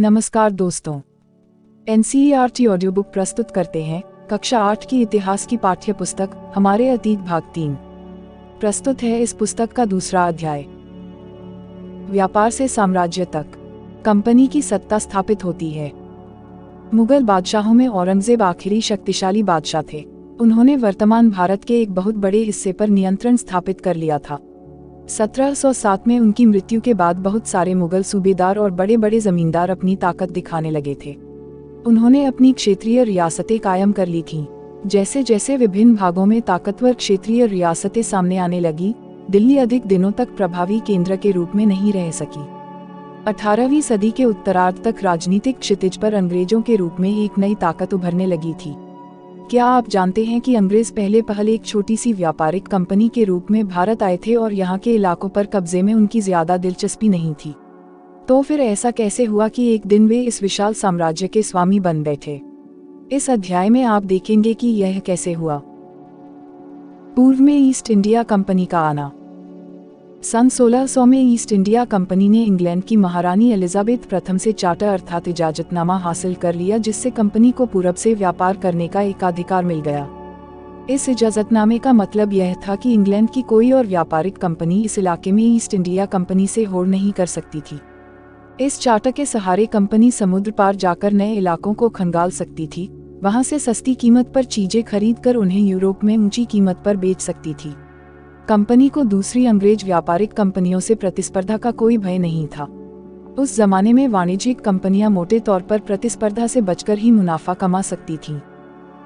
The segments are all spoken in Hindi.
नमस्कार दोस्तों, NCERT ऑडियो बुक प्रस्तुत करते हैं कक्षा 8 की इतिहास की पाठ्य पुस्तक हमारे अतीत भाग 3। प्रस्तुत है इस पुस्तक का दूसरा अध्याय। व्यापार से साम्राज्य तक कंपनी की सत्ता स्थापित होती है। मुगल बादशाहों में औरंगजेब आखिरी शक्तिशाली बादशाह थे। उन्होंने वर्तमान भारत के एक बहुत बड़े हिस्से पर नियंत्रण स्थापित कर लिया था। 1707 में उनकी मृत्यु के बाद बहुत सारे मुगल सूबेदार और बड़े बड़े जमींदार अपनी ताकत दिखाने लगे थे। उन्होंने अपनी क्षेत्रीय रियासतें कायम कर ली थीं। जैसे जैसे विभिन्न भागों में ताकतवर क्षेत्रीय रियासतें सामने आने लगी, दिल्ली अधिक दिनों तक प्रभावी केंद्र के रूप में नहीं रह सकी। 18वीं सदी के उत्तरार्ध तक राजनीतिक क्षितिज पर अंग्रेजों के रूप में एक नई ताकत उभरने लगी थी। क्या आप जानते हैं कि अंग्रेज पहले एक छोटी सी व्यापारिक कंपनी के रूप में भारत आए थे और यहाँ के इलाकों पर कब्जे में उनकी ज्यादा दिलचस्पी नहीं थी। तो फिर ऐसा कैसे हुआ कि एक दिन वे इस विशाल साम्राज्य के स्वामी बन बैठे? इस अध्याय में आप देखेंगे कि यह कैसे हुआ। पूर्व में ईस्ट इंडिया कंपनी का आना। सन 1600 में ईस्ट इंडिया कंपनी ने इंग्लैंड की महारानी एलिजाबेथ प्रथम से चार्टर अर्थात इजाजतनामा हासिल कर लिया, जिससे कंपनी को पूरब से व्यापार करने का एकाधिकार मिल गया। इस इजाजतनामे का मतलब यह था कि इंग्लैंड की कोई और व्यापारिक कंपनी इस इलाके में ईस्ट इंडिया कंपनी से होड़ नहीं कर सकती थी। इस चार्टर के सहारे कंपनी समुद्र पार जाकर नए इलाकों को खंगाल सकती थी, वहां से सस्ती कीमत पर चीजें खरीदकर उन्हें यूरोप में ऊंची कीमत पर बेच सकती थी। कंपनी को दूसरी अंग्रेज व्यापारिक कंपनियों से प्रतिस्पर्धा का कोई भय नहीं था। उस जमाने में वाणिज्यिक कंपनियां मोटे तौर पर प्रतिस्पर्धा से बचकर ही मुनाफा कमा सकती थीं।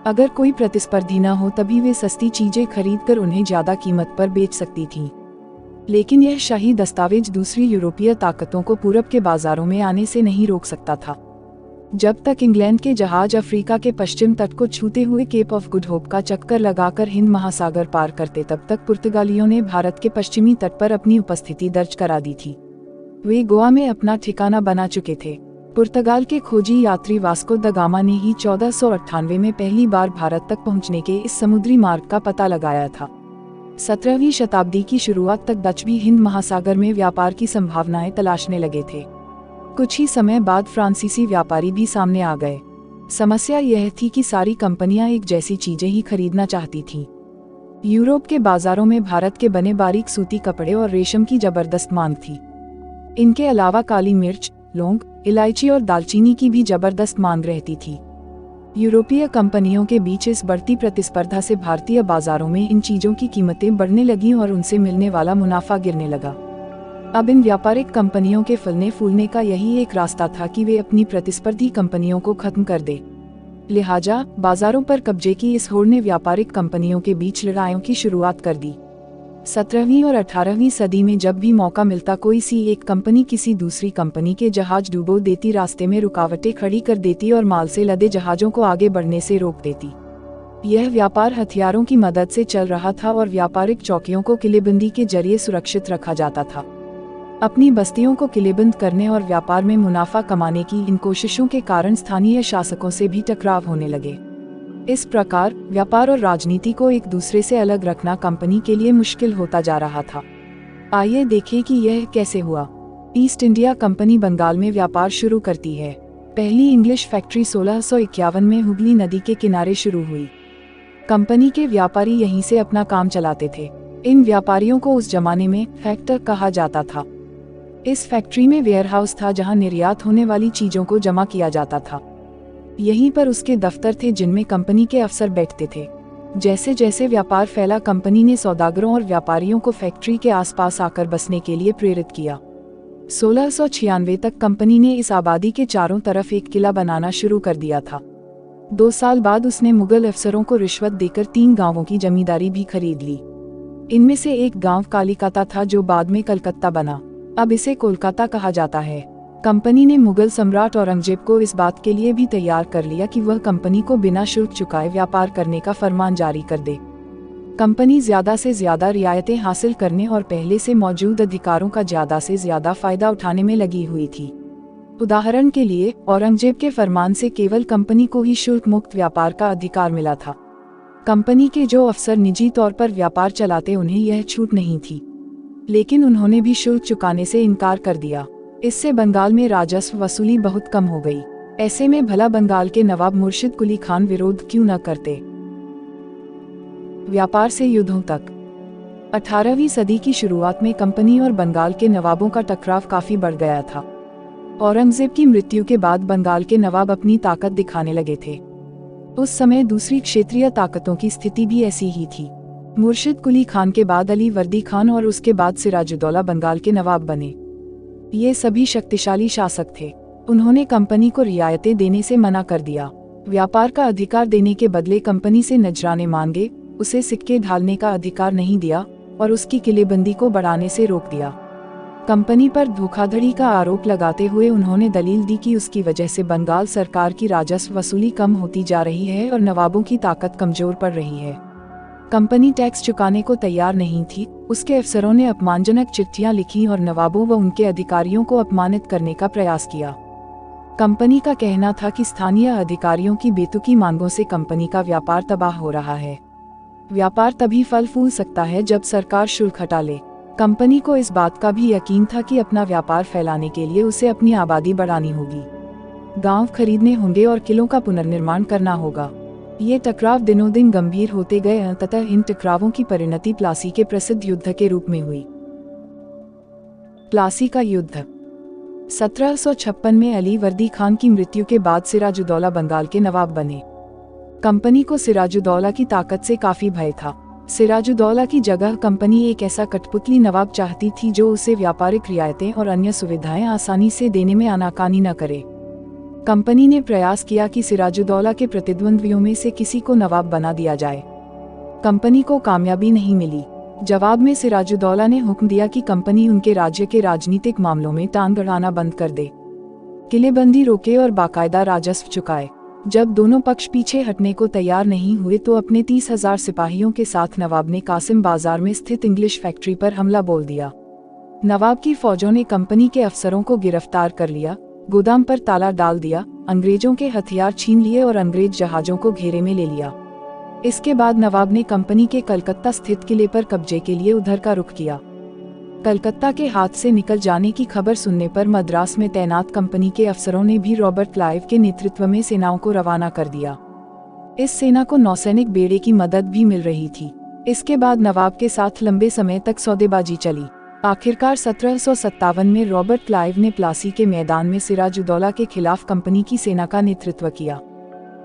अगर कोई प्रतिस्पर्धी न हो तभी वे सस्ती चीजें खरीदकर उन्हें ज्यादा कीमत पर बेच सकती थीं। लेकिन यह शाही दस्तावेज दूसरी यूरोपीय ताकतों को पूरब के बाजारों में आने से नहीं रोक सकता था। जब तक इंग्लैंड के जहाज अफ्रीका के पश्चिम तट को छूते हुए केप ऑफ गुड होप का चक्कर लगाकर हिंद महासागर पार करते, तब तक पुर्तगालियों ने भारत के पश्चिमी तट पर अपनी उपस्थिति दर्ज करा दी थी। वे गोवा में अपना ठिकाना बना चुके थे। पुर्तगाल के खोजी यात्री वास्को द गामा ने ही 1498 में पहली बार भारत तक पहुंचने के इस समुद्री मार्ग का पता लगाया था। 17वीं शताब्दी की शुरुआत तक डच भी हिंद महासागर में व्यापार की संभावनाएं तलाशने लगे थे। कुछ ही समय बाद फ्रांसीसी व्यापारी भी सामने आ गए। समस्या यह थी कि सारी कंपनियां एक जैसी चीजें ही खरीदना चाहती थीं। यूरोप के बाजारों में भारत के बने बारीक सूती कपड़े और रेशम की जबरदस्त मांग थी। इनके अलावा काली मिर्च, लौंग, इलायची और दालचीनी की भी जबरदस्त मांग रहती थी। यूरोपीय कंपनियों के बीच इस बढ़ती प्रतिस्पर्धा से भारतीय बाजारों में इन चीजों की कीमतें बढ़ने लगीं और उनसे मिलने वाला मुनाफा गिरने लगा। अब इन व्यापारिक कंपनियों के फलने फूलने का यही एक रास्ता था कि वे अपनी प्रतिस्पर्धी कंपनियों को खत्म कर दें। लिहाजा बाजारों पर कब्जे की इस होड़ ने व्यापारिक कंपनियों के बीच लड़ाइयों की शुरुआत कर दी। 17वीं और 18वीं सदी में जब भी मौका मिलता, कोई सी एक कंपनी किसी दूसरी कंपनी के जहाज डुबो देती, रास्ते में रुकावटें खड़ी कर देती और माल से लदे जहाजों को आगे बढ़ने से रोक देती। यह व्यापार हथियारों की मदद से चल रहा था और व्यापारिक चौकियों को किलेबंदी के जरिए सुरक्षित रखा जाता था। अपनी बस्तियों को किलेबंद करने और व्यापार में मुनाफा कमाने की इन कोशिशों के कारण स्थानीय शासकों से भी टकराव होने लगे। इस प्रकार व्यापार और राजनीति को एक दूसरे से अलग रखना कंपनी के लिए मुश्किल होता जा रहा था। आइए देखें कि यह कैसे हुआ। ईस्ट इंडिया कंपनी बंगाल में व्यापार शुरू करती है। पहली इंग्लिश फैक्ट्री 1651 में हुगली नदी के किनारे शुरू हुई। कंपनी के व्यापारी यहीं से अपना काम चलाते थे। इन व्यापारियों को उस जमाने में फैक्टर कहा जाता था। इस फैक्ट्री में वेयरहाउस था जहां निर्यात होने वाली चीजों को जमा किया जाता था। यहीं पर उसके दफ्तर थे जिनमें कंपनी के अफसर बैठते थे। जैसे जैसे व्यापार फैला, कंपनी ने सौदागरों और व्यापारियों को फैक्ट्री के आसपास आकर बसने के लिए प्रेरित किया। 1696 तक कंपनी ने इस आबादी के चारों तरफ एक किला बनाना शुरू कर दिया था। 2 साल बाद उसने मुगल अफसरों को रिश्वत देकर 3 गांवों की जमींदारी भी खरीद ली। इनमें से एक गांव कालिकाता था जो बाद में कलकत्ता बना। अब इसे कोलकाता कहा जाता है। कंपनी ने मुगल सम्राट औरंगजेब को इस बात के लिए भी तैयार कर लिया कि वह कंपनी को बिना शुल्क चुकाए व्यापार करने का फरमान जारी कर दे। कंपनी ज्यादा से ज्यादा रियायतें हासिल करने और पहले से मौजूद अधिकारों का ज्यादा से ज्यादा फायदा उठाने में लगी हुई थी। उदाहरण के लिए, औरंगजेब के फरमान से केवल कंपनी को ही शुल्क मुक्त व्यापार का अधिकार मिला था। कंपनी के जो अफसर निजी तौर पर व्यापार चलाते, उन्हें यह छूट नहीं थी। लेकिन उन्होंने भी शुल्क चुकाने से इनकार कर दिया। इससे बंगाल में राजस्व वसूली बहुत कम हो गई। ऐसे में भला बंगाल के नवाब मुर्शिद कुली खान विरोध क्यों न करते। व्यापार से युद्धों तक। 18वीं सदी की शुरुआत में कंपनी और बंगाल के नवाबों का टकराव काफी बढ़ गया था। औरंगजेब की मृत्यु के बाद बंगाल के नवाब अपनी ताकत दिखाने लगे थे। उस समय दूसरी क्षेत्रीय ताकतों की स्थिति भी ऐसी ही थी। मुर्शिद कुली खान के बाद अली वर्दी खान और उसके बाद सिराजुद्दौला बंगाल के नवाब बने। ये सभी शक्तिशाली शासक थे। उन्होंने कंपनी को रियायतें देने से मना कर दिया, व्यापार का अधिकार देने के बदले कंपनी से नजराने मांगे, उसे सिक्के ढालने का अधिकार नहीं दिया और उसकी किलेबंदी को बढ़ाने से रोक दिया। कंपनी पर धोखाधड़ी का आरोप लगाते हुए उन्होंने दलील दी कि उसकी वजह से बंगाल सरकार की राजस्व वसूली कम होती जा रही है और नवाबों की ताकत कमजोर पड़ रही है। कंपनी टैक्स चुकाने को तैयार नहीं थी। उसके अफसरों ने अपमानजनक चिट्ठियां लिखी और नवाबों व उनके अधिकारियों को अपमानित करने का प्रयास किया। कंपनी का कहना था कि स्थानीय अधिकारियों की बेतुकी मांगों से कंपनी का व्यापार तबाह हो रहा है। व्यापार तभी फल फूल सकता है जब सरकार शुल्क हटा ले। कंपनी को इस बात का भी यकीन था कि अपना व्यापार फैलाने के लिए उसे अपनी आबादी बढ़ानी होगी, गांव खरीदने होंगे और किलों का पुनर्निर्माण करना होगा। ये टकराव दिनों दिन गंभीर होते गए। अंततः इन टकरावों की परिणति प्लासी के प्रसिद्ध युद्ध के रूप में हुई। प्लासी का युद्ध। 1756 में अली वर्दी खान की मृत्यु के बाद सिराजुद्दौला बंगाल के नवाब बने। कंपनी को सिराजुद्दौला की ताकत से काफी भय था। सिराजुद्दौला की जगह कंपनी एक ऐसा कठपुतली नवाब चाहती थी जो उसे व्यापारिक रियायतें और अन्य सुविधाएं आसानी से देने में आनाकानी न करे। कंपनी ने प्रयास किया कि सिराजुद्दौला के प्रतिद्वंद्वियों में से किसी को नवाब बना दिया जाए। कंपनी को कामयाबी नहीं मिली। जवाब में सिराजुद्दौला ने हुक्म दिया कि कंपनी उनके राज्य के राजनीतिक मामलों में टांग अड़ाना बंद कर दे, किलेबंदी रोके और बाकायदा राजस्व चुकाए। जब दोनों पक्ष पीछे हटने को तैयार नहीं हुए तो अपने 30,000 सिपाहियों के साथ नवाब ने कासिम बाजार में स्थित इंग्लिश फैक्ट्री पर हमला बोल दिया। नवाब की फौजों ने कंपनी के अफसरों को गिरफ्तार कर लिया, गोदाम पर ताला डाल दिया, अंग्रेजों के हथियार छीन लिए और अंग्रेज जहाजों को घेरे में ले लिया। इसके बाद नवाब ने कंपनी के कलकत्ता स्थित किले पर कब्जे के लिए उधर का रुख किया। कलकत्ता के हाथ से निकल जाने की खबर सुनने पर मद्रास में तैनात कंपनी के अफसरों ने भी रॉबर्ट क्लाइव के नेतृत्व में सेनाओं को रवाना कर दिया। इस सेना को नौसैनिक बेड़े की मदद भी मिल रही थी। इसके बाद नवाब के साथ लंबे समय तक सौदेबाजी चली। आखिरकार 1757 में रॉबर्ट क्लाइव ने प्लासी के मैदान में सिराजुद्दौला के खिलाफ कंपनी की सेना का नेतृत्व किया।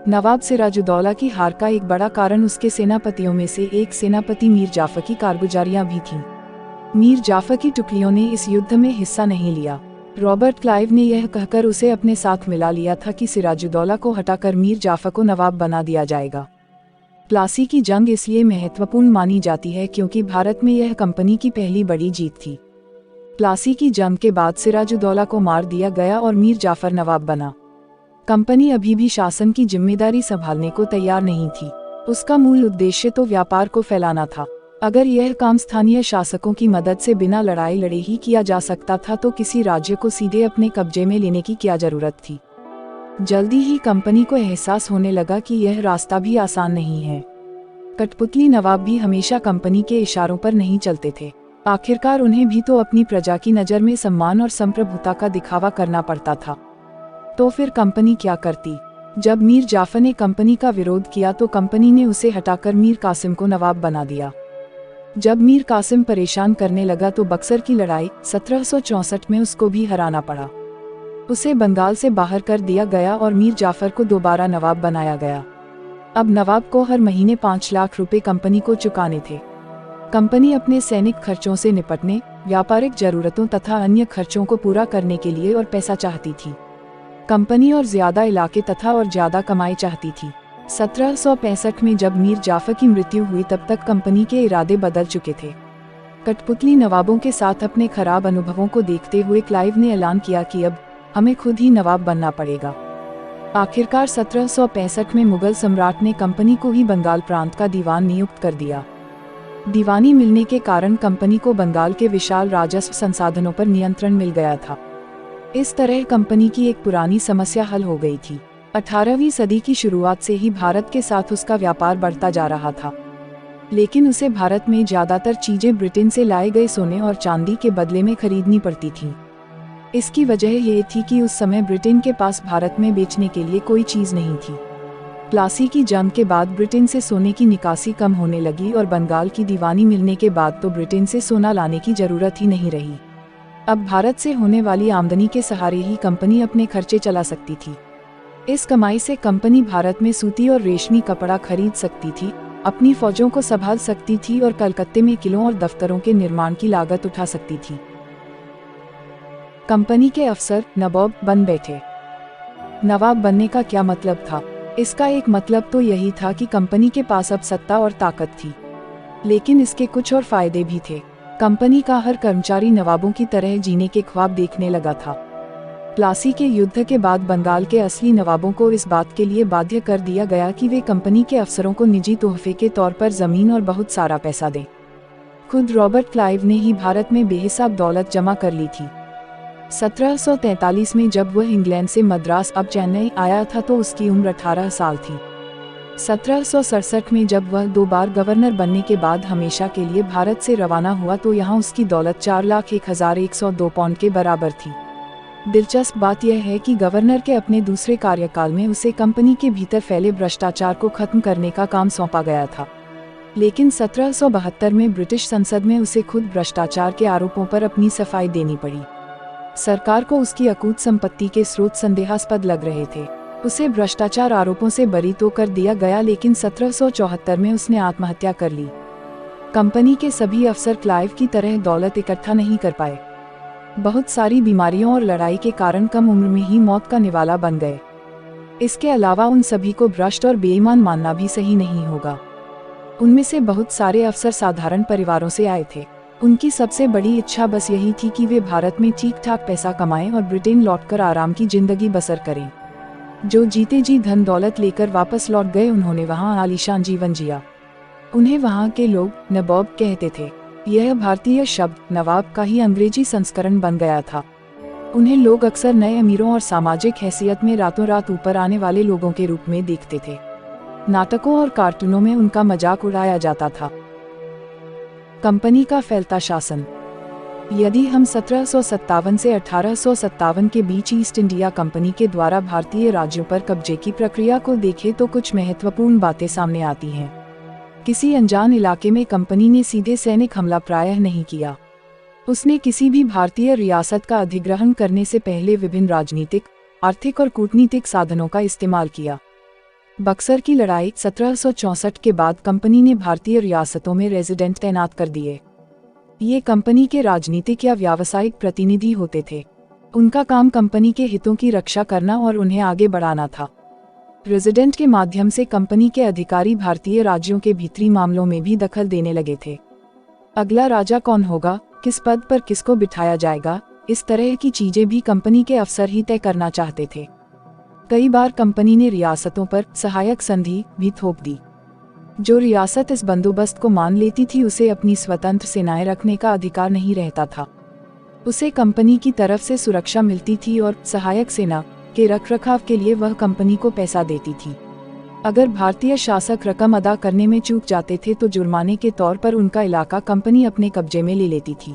नवाब सिराजुद्दौला की हार का एक बड़ा कारण उसके सेनापतियों में से एक सेनापति मीर जाफर की कारगुजारियां भी थीं। मीर जाफर की टुकड़ियों ने इस युद्ध में हिस्सा नहीं लिया। रॉबर्ट क्लाइव ने यह कहकर उसे अपने साथ मिला लिया था कि सिराजुद्दौला को हटाकर मीर जाफर को नवाब बना दिया जाएगा। प्लासी की जंग इसलिए महत्वपूर्ण मानी जाती है क्योंकि भारत में यह कंपनी की पहली बड़ी जीत थी। प्लासी की जंग के बाद सिराजुद्दौला को मार दिया गया और मीर जाफर नवाब बना। कंपनी अभी भी शासन की जिम्मेदारी संभालने को तैयार नहीं थी। उसका मूल उद्देश्य तो व्यापार को फैलाना था। अगर यह काम स्थानीय शासकों की मदद से बिना लड़ाई लड़े ही किया जा सकता था तो किसी राज्य को सीधे अपने कब्जे में लेने की क्या जरूरत थी। जल्दी ही कंपनी को एहसास होने लगा कि यह रास्ता भी आसान नहीं है। कठपुतली नवाब भी हमेशा कंपनी के इशारों पर नहीं चलते थे। आखिरकार उन्हें भी तो अपनी प्रजा की नज़र में सम्मान और संप्रभुता का दिखावा करना पड़ता था। तो फिर कंपनी क्या करती? जब मीर जाफर ने कंपनी का विरोध किया तो कंपनी ने उसे हटाकर मीर कासिम को नवाब बना दिया। जब मीर कासिम परेशान करने लगा तो बक्सर की लड़ाई 1764 में उसको भी हराना पड़ा। उसे बंगाल से बाहर कर दिया गया और मीर जाफर को दोबारा नवाब बनाया गया। अब नवाब को हर महीने 5 लाख रुपए कंपनी को चुकाने थे। कंपनी अपने सैनिक खर्चों से निपटने, व्यापारिक जरूरतों तथा अन्य खर्चों को पूरा करने के लिए और पैसा चाहती थी। कंपनी और ज्यादा इलाके तथा और ज्यादा कमाई चाहती थी। 1765 में जब मीर जाफर की मृत्यु हुई तब तक कंपनी के इरादे बदल चुके थे। कठपुतली नवाबों के साथ अपने खराब अनुभवों को देखते हुए क्लाइव ने ऐलान किया कि अब हमें खुद ही नवाब बनना पड़ेगा। आखिरकार 1765 में मुगल सम्राट ने कंपनी को ही बंगाल प्रांत का दीवान नियुक्त कर दिया। दीवानी मिलने के कारण कंपनी को बंगाल के विशाल राजस्व संसाधनों पर नियंत्रण मिल गया था। इस तरह कंपनी की एक पुरानी समस्या हल हो गई थी। 18वीं सदी की शुरुआत से ही भारत के साथ उसका व्यापार बढ़ता जा रहा था, लेकिन उसे भारत में ज्यादातर चीजें ब्रिटेन से लाए गए सोने और चांदी के बदले में खरीदनी पड़ती थीं। इसकी वजह ये थी कि उस समय ब्रिटेन के पास भारत में बेचने के लिए कोई चीज़ नहीं थी। प्लासी की जंग के बाद ब्रिटेन से सोने की निकासी कम होने लगी और बंगाल की दीवानी मिलने के बाद तो ब्रिटेन से सोना लाने की जरूरत ही नहीं रही। अब भारत से होने वाली आमदनी के सहारे ही कंपनी अपने खर्चे चला सकती थी। इस कमाई से कंपनी भारत में सूती और रेशमी कपड़ा खरीद सकती थी, अपनी फौजों को संभाल सकती थी और कलकत्ते में किलों और दफ्तरों के निर्माण की लागत उठा सकती थी। कंपनी के अफसर नवाब बन बैठे। नवाब बनने का क्या मतलब था? इसका एक मतलब तो यही था कि कंपनी के पास अब सत्ता और ताकत थी, लेकिन इसके कुछ और फायदे भी थे। कंपनी का हर कर्मचारी नवाबों की तरह जीने के ख्वाब देखने लगा था। प्लासी के युद्ध के बाद बंगाल के असली नवाबों को इस बात के लिए बाध्य कर दिया गया कि वे कंपनी के अफसरों को निजी तोहफे के तौर पर जमीन और बहुत सारा पैसा दें। खुद रॉबर्ट क्लाइव ने ही भारत में बेहिसाब दौलत जमा कर ली थी। 1743 में जब वह इंग्लैंड से मद्रास अब चेन्नई आया था तो उसकी उम्र 18 साल थी। 1767 में जब वह 2 बार गवर्नर बनने के बाद हमेशा के लिए भारत से रवाना हुआ तो यहाँ उसकी दौलत 4,01,102 पाउंड के बराबर थी। दिलचस्प बात यह है कि गवर्नर के अपने दूसरे कार्यकाल में उसे कंपनी के भीतर फैले भ्रष्टाचार को खत्म करने का काम सौंपा गया था, लेकिन 1772 में ब्रिटिश संसद में उसे खुद भ्रष्टाचार के आरोपों पर अपनी सफाई देनी पड़ी। सरकार को उसकी अकूत संपत्ति के स्रोत संदेहास्पद लग रहे थे। उसे भ्रष्टाचार आरोपों से बरी तो कर दिया गया, लेकिन 1774 में उसने आत्महत्या कर ली। कंपनी के सभी अफसर क्लाइव की तरह दौलत इकट्ठा नहीं कर पाए। बहुत सारी बीमारियों और लड़ाई के कारण कम उम्र में ही मौत का निवाला बन गए। इसके अलावा उन सभी को भ्रष्ट और बेईमान मानना भी सही नहीं होगा। उनमें से बहुत सारे अफसर साधारण परिवारों से आए थे। उनकी सबसे बड़ी इच्छा बस यही थी कि वे भारत में ठीक ठाक पैसा कमाएं और ब्रिटेन लौटकर आराम की जिंदगी बसर करें। जो जीते जी धन दौलत लेकर वापस लौट गए, उन्होंने वहां आलीशान जीवन जिया। उन्हें वहां के लोग नवाब कहते थे। यह भारतीय शब्द नवाब का ही अंग्रेजी संस्करण बन गया था। उन्हें लोग अक्सर नए अमीरों और सामाजिक हैसियत में रातों रात ऊपर आने वाले लोगों के रूप में देखते थे। नाटकों और कार्टूनों में उनका मजाक उड़ाया जाता था। कंपनी का फैलता शासन। यदि हम 1757 से 1857 के बीच ईस्ट इंडिया कंपनी के द्वारा भारतीय राज्यों पर कब्जे की प्रक्रिया को देखें तो कुछ महत्वपूर्ण बातें सामने आती हैं। किसी अनजान इलाके में कंपनी ने सीधे सैनिक हमला प्रायः नहीं किया। उसने किसी भी भारतीय रियासत का अधिग्रहण करने से पहले विभिन्न राजनीतिक, आर्थिक और कूटनीतिक साधनों का इस्तेमाल किया। बक्सर की लड़ाई 1764 के बाद कंपनी ने भारतीय रियासतों में रेजिडेंट तैनात कर दिए। ये कंपनी के राजनीतिक या व्यावसायिक प्रतिनिधि होते थे। उनका काम कंपनी के हितों की रक्षा करना और उन्हें आगे बढ़ाना था। रेजिडेंट के माध्यम से कंपनी के अधिकारी भारतीय राज्यों के भीतरी मामलों में भी दखल देने लगे थे। अगला राजा कौन होगा, किस पद पर किसको बिठाया जाएगा, इस तरह की चीजें भी कंपनी के अफसर ही तय करना चाहते थे। कई बार कंपनी ने रियासतों पर सहायक संधि भी थोप दी। जो रियासत इस बंदोबस्त को मान लेती थी उसे अपनी स्वतंत्र सेनाएं रखने का अधिकार नहीं रहता था। उसे कंपनी की तरफ से सुरक्षा मिलती थी और सहायक सेना के रखरखाव के लिए वह कंपनी को पैसा देती थी। अगर भारतीय शासक रकम अदा करने में चूक जाते थे तो जुर्माने के तौर पर उनका इलाका कंपनी अपने कब्जे में ले लेती थी।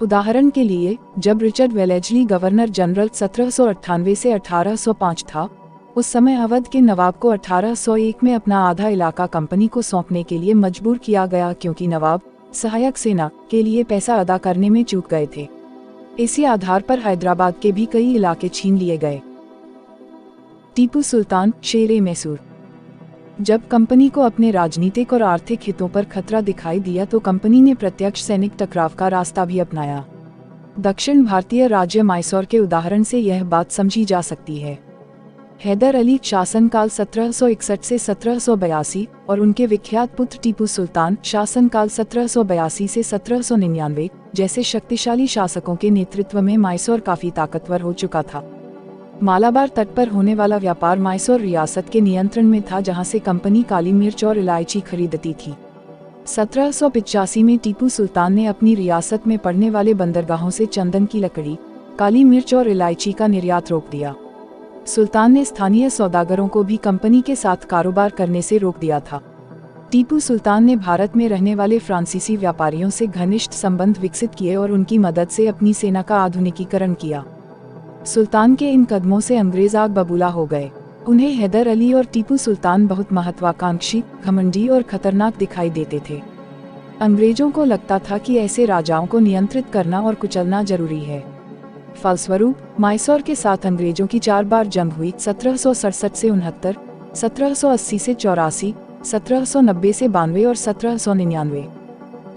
उदाहरण के लिए, जब रिचर्ड वेलेस्ली गवर्नर जनरल 1798 से 1805 था, उस समय अवध के नवाब को 1801 में अपना आधा इलाका कंपनी को सौंपने के लिए मजबूर किया गया, क्योंकि नवाब सहायक सेना के लिए पैसा अदा करने में चूक गए थे। इसी आधार पर हैदराबाद के भी कई इलाके छीन लिए गए। टीपू सुल्तान शेर मैसूर। जब कंपनी को अपने राजनीतिक और आर्थिक हितों पर खतरा दिखाई दिया तो कंपनी ने प्रत्यक्ष सैनिक टकराव का रास्ता भी अपनाया। दक्षिण भारतीय राज्य मैसूर के उदाहरण से यह बात समझी जा सकती है। हैदर अली शासनकाल 1761 से 1782 और उनके विख्यात पुत्र टीपू सुल्तान शासनकाल 1782 से 1799 जैसे शक्तिशाली शासकों के नेतृत्व में मैसूर काफी ताकतवर हो चुका था। मालाबार तट पर होने वाला व्यापार मैसूर रियासत के नियंत्रण में था, जहां से कंपनी काली मिर्च और इलायची खरीदती थी। 1785 में टीपू सुल्तान ने अपनी रियासत में पड़ने वाले बंदरगाहों से चंदन की लकड़ी, काली मिर्च और इलायची का निर्यात रोक दिया। सुल्तान ने स्थानीय सौदागरों को भी कंपनी के साथ कारोबार करने से रोक दिया था। टीपू सुल्तान ने भारत में रहने वाले फ्रांसीसी व्यापारियों से घनिष्ठ संबंध विकसित किए और उनकी मदद से अपनी सेना का आधुनिकीकरण किया। सुल्तान के इन कदमों से अंग्रेज आग बबूला हो गए। उन्हें हैदर अली और टीपू सुल्तान बहुत महत्वाकांक्षी, घमंडी और खतरनाक दिखाई देते थे। अंग्रेजों को लगता था कि ऐसे राजाओं को नियंत्रित करना और कुचलना जरूरी है। फलस्वरूप मैसूर के साथ अंग्रेजों की 4 बार जंग हुई, 1767 से 69, 1780 से 84, 1790 से 92 और 1799।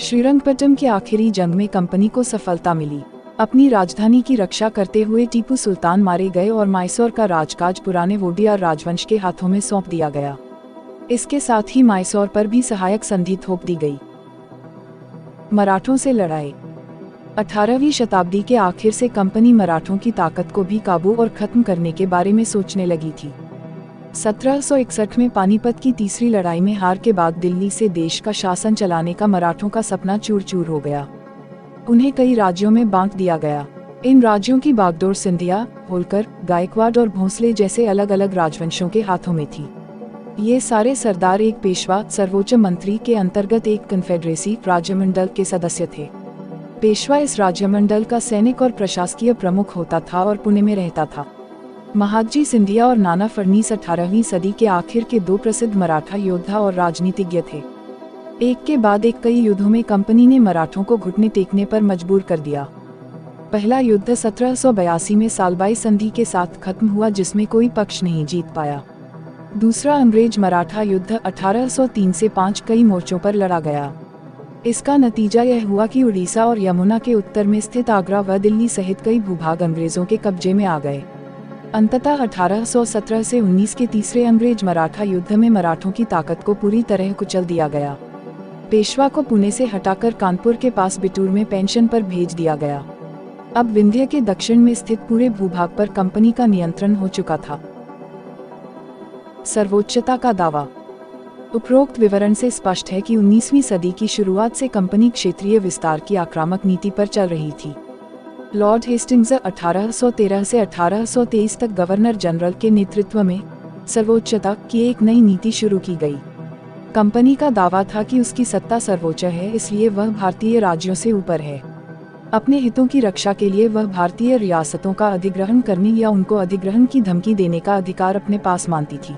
श्रीरंगपट्टम की आखिरी जंग में कंपनी को सफलता मिली। अपनी राजधानी की रक्षा करते हुए टीपू सुल्तान मारे गए और मैसूर का राजकाज पुराने वोडियार राजवंश के हाथों में सौंप दिया गया। इसके साथ ही मैसूर पर भी सहायक संधि थोप दी गई। मराठों से लड़ाई। 18वीं शताब्दी के आखिर से कंपनी मराठों की ताकत को भी काबू और खत्म करने के बारे में सोचने लगी थी। 1761 में पानीपत की तीसरी लड़ाई में हार के बाद दिल्ली से देश का शासन चलाने का मराठों का सपना चूर चूर हो गया। उन्हें कई राज्यों में बांट दिया गया। इन राज्यों की बागडोर सिंधिया, होलकर, गायकवाड़ और भोंसले जैसे अलग अलग राजवंशों के हाथों में थी। ये सारे सरदार एक पेशवा सर्वोच्च मंत्री के अंतर्गत एक कन्फेडरेसी राज्यमंडल के सदस्य थे। पेशवा इस राज्यमंडल का सैनिक और प्रशासकीय प्रमुख होता था और पुणे में रहता था। महादजी सिंधिया और नाना फडणीस 18वीं सदी के आखिर के 2 प्रसिद्ध मराठा योद्धा और राजनीतिज्ञ थे। एक के बाद एक कई युद्धों में कंपनी ने मराठों को घुटने टेकने पर मजबूर कर दिया। पहला युद्ध 1782 में सालबाई संधि के साथ खत्म हुआ, जिसमें कोई पक्ष नहीं जीत पाया। दूसरा अंग्रेज मराठा युद्ध 1803 से 5 कई मोर्चों पर लड़ा गया। इसका नतीजा यह हुआ कि उड़ीसा और यमुना के उत्तर में स्थित आगरा व दिल्ली सहित कई भूभाग अंग्रेजों के कब्जे में आ गए। अंततः 1817 से 19 के तीसरे अंग्रेज मराठा युद्ध में मराठों की ताकत को पूरी तरह कुचल दिया गया। पेशवा को पुणे से हटाकर कानपुर के पास बिटूर में पेंशन पर भेज दिया गया। अब विंध्य के दक्षिण में स्थित पूरे भूभाग पर कंपनी का नियंत्रण हो चुका था। सर्वोच्चता का दावा। उपरोक्त विवरण से स्पष्ट है कि 19वीं सदी की शुरुआत से कंपनी क्षेत्रीय विस्तार की आक्रामक नीति पर चल रही थी। लॉर्ड हेस्टिंग्स 1813 से 1823 तक गवर्नर जनरल के नेतृत्व में सर्वोच्चता की एक नई नीति शुरू की गई। कंपनी का दावा था कि उसकी सत्ता सर्वोच्च है, इसलिए वह भारतीय राज्यों से ऊपर है। अपने हितों की रक्षा के लिए वह भारतीय रियासतों का अधिग्रहण करने या उनको अधिग्रहण की धमकी देने का अधिकार अपने पास मानती थी।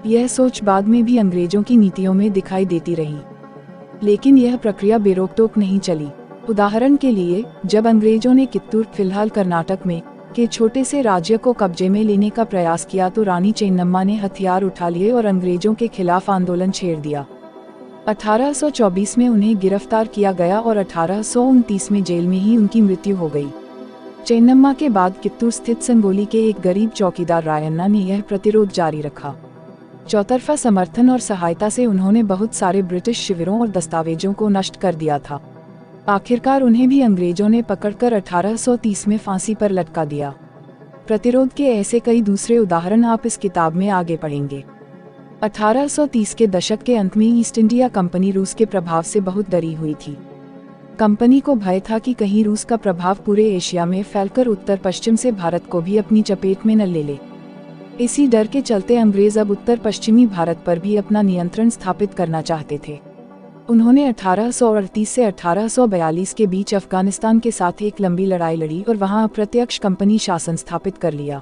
यह सोच बाद में भी अंग्रेजों की नीतियों में दिखाई देती रही, लेकिन यह प्रक्रिया बेरोक-टोक नहीं चली। उदाहरण के लिए, जब अंग्रेजों ने कित्तूर, फिलहाल कर्नाटक में, के छोटे से राज्य को कब्जे में लेने का प्रयास किया तो रानी चेन्नम्मा ने हथियार उठा लिए और अंग्रेजों के खिलाफ आंदोलन छेड़ दिया। 1824 में उन्हें गिरफ्तार किया गया और 1829 में जेल में ही उनकी मृत्यु हो गई। चेन्नम्मा के बाद कित्तूर स्थित संगोली के एक गरीब चौकीदार रायन्ना ने यह प्रतिरोध जारी रखा। चौतरफा समर्थन और सहायता से उन्होंने बहुत सारे ब्रिटिश शिविरों और दस्तावेजों को नष्ट कर दिया था। आखिरकार उन्हें भी अंग्रेजों ने पकड़कर 1830 में फांसी पर लटका दिया। प्रतिरोध के ऐसे कई दूसरे उदाहरण आप इस किताब में आगे पढ़ेंगे। 1830 के दशक के अंत में ईस्ट इंडिया कंपनी रूस के प्रभाव से बहुत डरी हुई थी। कंपनी को भय था कि कहीं रूस का प्रभाव पूरे एशिया में फैलकर उत्तर पश्चिम से भारत को भी अपनी चपेट में न ले ले। इसी डर के चलते अंग्रेज अब उत्तर पश्चिमी भारत पर भी अपना नियंत्रण स्थापित करना चाहते थे। उन्होंने 1838 से 1842 के बीच अफगानिस्तान के साथ एक लंबी लड़ाई लड़ी और वहां अप्रत्यक्ष कंपनी शासन स्थापित कर लिया।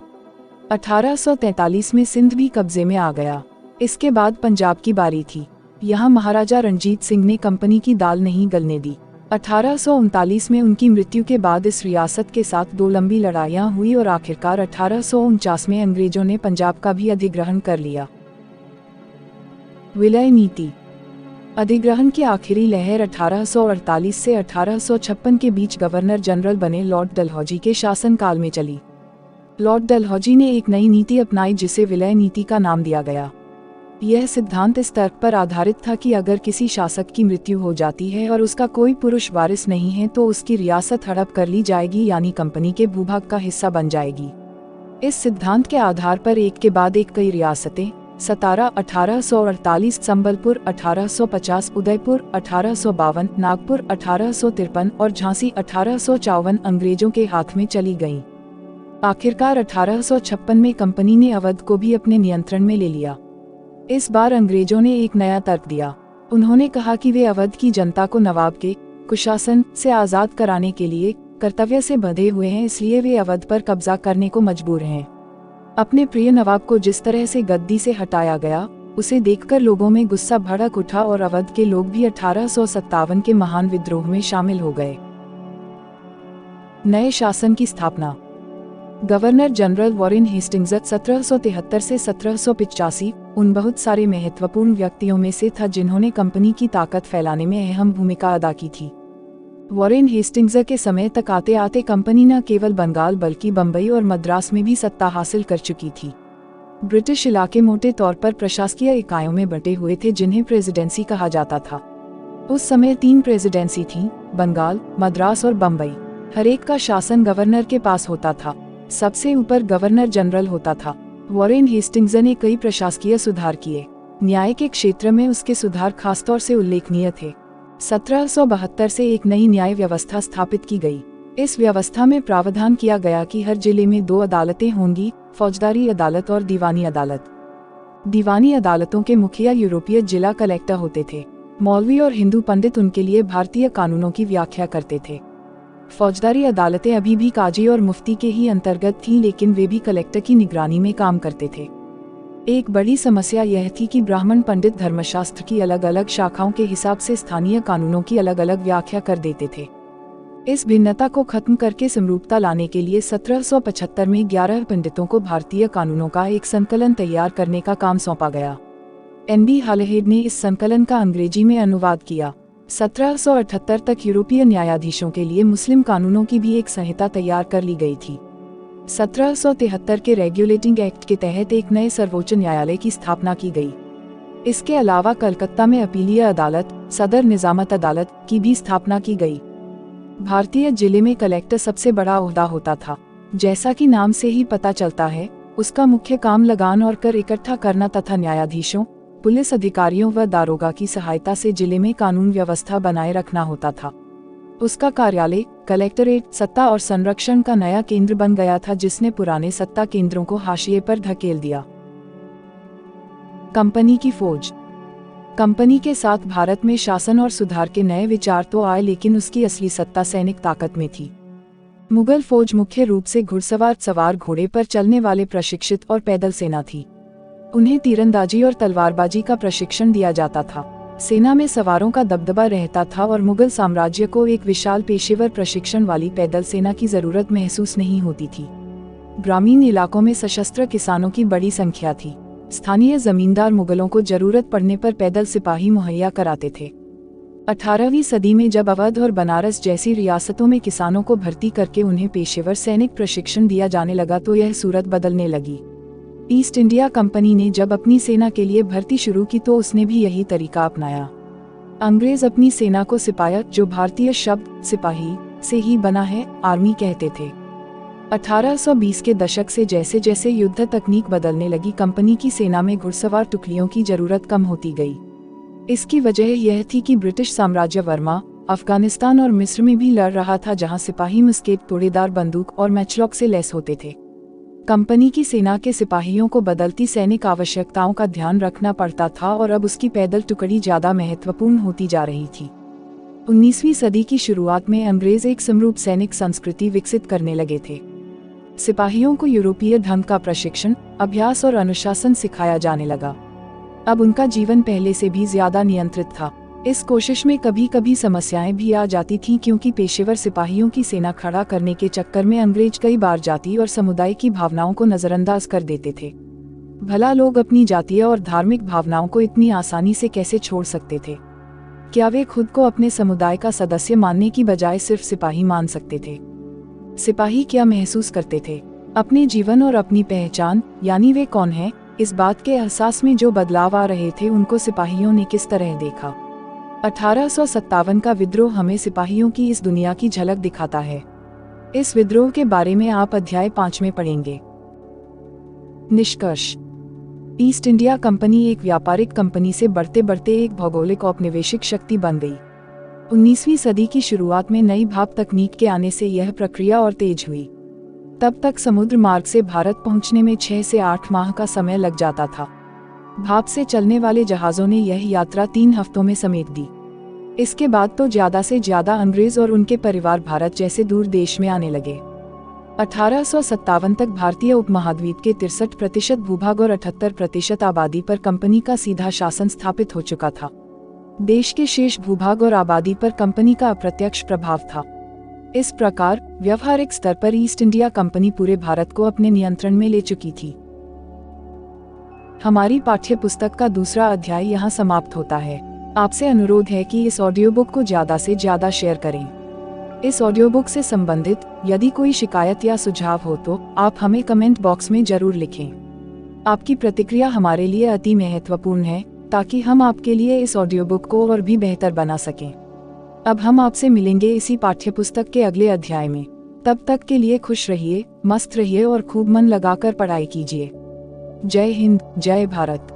1843 में सिंध भी कब्जे में आ गया। इसके बाद पंजाब की बारी थी। यहाँ महाराजा रणजीत सिंह ने कंपनी की दाल नहीं गलने दी। 1839 में उनकी मृत्यु के बाद इस रियासत के साथ 2 लंबी लड़ाइयाँ हुई और आखिरकार 1849 में अंग्रेजों ने पंजाब का भी अधिग्रहण कर लिया। विलय नीति। अधिग्रहण की आखिरी लहर 1848 से 1856 के बीच गवर्नर जनरल बने लॉर्ड डलहौजी के शासनकाल में चली। लॉर्ड डलहौजी ने एक नई नीति अपनाई जिसे विलय नीति का नाम दिया गया। यह सिद्धांत इस तर्क पर आधारित था कि अगर किसी शासक की मृत्यु हो जाती है और उसका कोई पुरुष वारिस नहीं है तो उसकी रियासत हड़प कर ली जाएगी, यानी कंपनी के भूभाग का हिस्सा बन जाएगी। इस सिद्धांत के आधार पर एक के बाद एक कई रियासतें सतारा 1848, संबलपुर 1850, उदयपुर 1852, नागपुर 1853 और झांसी 1854 अंग्रेजों के हाथ में चली गईं। आखिरकार 1856 में कंपनी ने अवध को भी अपने नियंत्रण में ले लिया। इस बार अंग्रेजों ने एक नया तर्क दिया। उन्होंने कहा कि वे अवध की जनता को नवाब के कुशासन से आज़ाद कराने के लिए कर्तव्य से बंधे हुए हैं, इसलिए वे अवध पर कब्जा करने को मजबूर हैं। अपने प्रिय नवाब को जिस तरह से गद्दी से हटाया गया, उसे देखकर लोगों में गुस्सा भड़क उठा और अवध के लोग भी 1857 के महान विद्रोह में शामिल हो गए। नए शासन की स्थापना। गवर्नर जनरल वॉरेन हेस्टिंग्स 1773 से 1785 उन बहुत सारे महत्वपूर्ण व्यक्तियों में से था जिन्होंने कंपनी की ताकत फैलाने में अहम भूमिका अदा की थी। वॉरेन हेस्टिंग्स के समय तक आते आते कंपनी न केवल बंगाल बल्कि बम्बई और मद्रास में भी सत्ता हासिल कर चुकी थी। ब्रिटिश इलाके मोटे तौर पर प्रशासकीय इकाइयों में बंटे हुए थे जिन्हें प्रेसिडेंसी कहा जाता था। उस समय 3 प्रेसिडेंसी थीं, बंगाल, मद्रास और बम्बई। हर एक का शासन गवर्नर के पास होता था। सबसे ऊपर गवर्नर जनरल होता था। वॉरेन हेस्टिंग्स ने कई प्रशासकीय सुधार किए। न्याय के क्षेत्र में उसके सुधार खासतौर से उल्लेखनीय थे। 1772 से एक नई न्याय व्यवस्था स्थापित की गई। इस व्यवस्था में प्रावधान किया गया कि हर जिले में 2 अदालतें होंगी, फौजदारी अदालत और दीवानी अदालत। दीवानी अदालतों के मुखिया यूरोपीय जिला कलेक्टर होते थे। मौलवी और हिंदू पंडित उनके लिए भारतीय कानूनों की व्याख्या करते थे। फौजदारी अदालतें अभी भी काजी और मुफ्ती के ही अंतर्गत थीं, लेकिन वे भी कलेक्टर की निगरानी में काम करते थे। एक बड़ी समस्या यह थी कि ब्राह्मण पंडित धर्मशास्त्र की अलग अलग शाखाओं के हिसाब से स्थानीय कानूनों की अलग अलग व्याख्या कर देते थे। इस भिन्नता को खत्म करके समरूपता लाने के लिए 1775 में 11 पंडितों को भारतीय कानूनों का एक संकलन तैयार करने का काम सौंपा गया। NB हालेहेड ने इस संकलन का अंग्रेजी में अनुवाद किया। 1778 तक यूरोपीय न्यायाधीशों के लिए मुस्लिम कानूनों की भी एक संहिता तैयार कर ली गई थी। 1773 के रेगुलेटिंग एक्ट के तहत एक नए सर्वोच्च न्यायालय की स्थापना की गई। इसके अलावा कलकत्ता में अपीलीय अदालत, सदर निजामत अदालत की भी स्थापना की गई। भारतीय जिले में कलेक्टर सबसे बड़ा ओहदा होता था। जैसा कि नाम से ही पता चलता है, उसका मुख्य काम लगान और कर इकट्ठा करना तथा न्यायाधीशों, पुलिस अधिकारियों व दारोगा की सहायता से जिले में कानून व्यवस्था बनाए रखना होता था। उसका कार्यालय कलेक्टरेट सत्ता और संरक्षण का नया केंद्र बन गया था, जिसने पुराने सत्ता केंद्रों को हाशिए पर धकेल दिया। कंपनी की फौज। कंपनी के साथ भारत में शासन और सुधार के नए विचार तो आए, लेकिन उसकी असली सत्ता सैनिक ताकत में थी। मुगल फौज मुख्य रूप से घुड़सवार सवार घोड़े पर चलने वाले प्रशिक्षित और पैदल सेना थी। उन्हें तीरंदाजी और तलवारबाजी का प्रशिक्षण दिया जाता था। सेना में सवारों का दबदबा रहता था और मुगल साम्राज्य को एक विशाल पेशेवर प्रशिक्षण वाली पैदल सेना की जरूरत महसूस नहीं होती थी। ग्रामीण इलाकों में सशस्त्र किसानों की बड़ी संख्या थी। स्थानीय जमींदार मुगलों को जरूरत पड़ने पर पैदल सिपाही मुहैया कराते थे। 18वीं सदी में जब अवध और बनारस जैसी रियासतों में किसानों को भर्ती करके उन्हें पेशेवर सैनिक प्रशिक्षण दिया जाने लगा तो यह सूरत बदलने लगी। ईस्ट इंडिया कंपनी ने जब अपनी सेना के लिए भर्ती शुरू की तो उसने भी यही तरीका अपनाया। अंग्रेज अपनी सेना को सिपाही, जो भारतीय शब्द सिपाही से ही बना है, आर्मी कहते थे। 1820 के दशक से जैसे जैसे युद्ध तकनीक बदलने लगी, कंपनी की सेना में घुड़सवार टुकड़ियों की जरूरत कम होती गई। इसकी वजह यह थी कि ब्रिटिश साम्राज्य बर्मा, अफगानिस्तान और मिस्र में भी लड़ रहा था, जहां सिपाही मुस्केट, तोड़ेदार बंदूक और मैचलॉक से लैस होते थे। कंपनी की सेना के सिपाहियों को बदलती सैनिक आवश्यकताओं का ध्यान रखना पड़ता था और अब उसकी पैदल टुकड़ी ज्यादा महत्वपूर्ण होती जा रही थी। 19वीं सदी की शुरुआत में अंग्रेज एक समरूप सैनिक संस्कृति विकसित करने लगे थे। सिपाहियों को यूरोपीय ढंग का प्रशिक्षण, अभ्यास और अनुशासन सिखाया जाने लगा। अब उनका जीवन पहले से भी ज्यादा नियंत्रित था। इस कोशिश में कभी कभी समस्याएं भी आ जाती थीं, क्योंकि पेशेवर सिपाहियों की सेना खड़ा करने के चक्कर में अंग्रेज कई बार जाति और समुदाय की भावनाओं को नजरअंदाज कर देते थे। भला लोग अपनी जातीय और धार्मिक भावनाओं को इतनी आसानी से कैसे छोड़ सकते थे? क्या वे खुद को अपने समुदाय का सदस्य मानने की बजाय सिर्फ सिपाही मान सकते थे? सिपाही क्या महसूस करते थे? अपने जीवन और अपनी पहचान, यानी वे कौन हैं, इस बात के एहसास में जो बदलाव आ रहे थे, उनको सिपाहियों ने किस तरह देखा? 1857 का विद्रोह हमें सिपाहियों की इस दुनिया की झलक दिखाता है। इस विद्रोह के बारे में आप अध्याय 5 में पढ़ेंगे। निष्कर्ष। ईस्ट इंडिया कंपनी एक व्यापारिक कंपनी से बढ़ते बढ़ते एक भौगोलिक औपनिवेशिक शक्ति बन गई। 19वीं सदी की शुरुआत में नई भाप तकनीक के आने से यह प्रक्रिया और तेज हुई। तब तक समुद्र मार्ग से भारत पहुंचने में 6 से 8 माह का समय लग जाता था। भाप से चलने वाले जहाजों ने यह यात्रा 3 हफ्तों में समेट दी। इसके बाद तो ज्यादा से ज्यादा अंग्रेज और उनके परिवार भारत जैसे दूर देश में आने लगे। 1857 तक भारतीय उपमहाद्वीप के 63% भूभाग और 78% आबादी पर कंपनी का सीधा शासन स्थापित हो चुका था। देश के शेष भूभाग और आबादी पर कंपनी का अप्रत्यक्ष प्रभाव था। इस प्रकार व्यवहारिक स्तर पर ईस्ट इंडिया कंपनी पूरे भारत को अपने नियंत्रण में ले चुकी थी। हमारी पाठ्य पुस्तक का दूसरा अध्याय यहाँ समाप्त होता है। आपसे अनुरोध है कि इस ऑडियो बुक को ज्यादा से ज्यादा शेयर करें। इस ऑडियो बुक से संबंधित यदि कोई शिकायत या सुझाव हो तो आप हमें कमेंट बॉक्स में जरूर लिखें। आपकी प्रतिक्रिया हमारे लिए अति महत्वपूर्ण है ताकि हम आपके लिए इस ऑडियो बुक को और भी बेहतर बना सकें। अब हम आपसे मिलेंगे इसी पाठ्यपुस्तक के अगले अध्याय में। तब तक के लिए खुश रहिए, मस्त रहिए और खूब मन लगाकर पढ़ाई कीजिए। जय हिंद, जय भारत।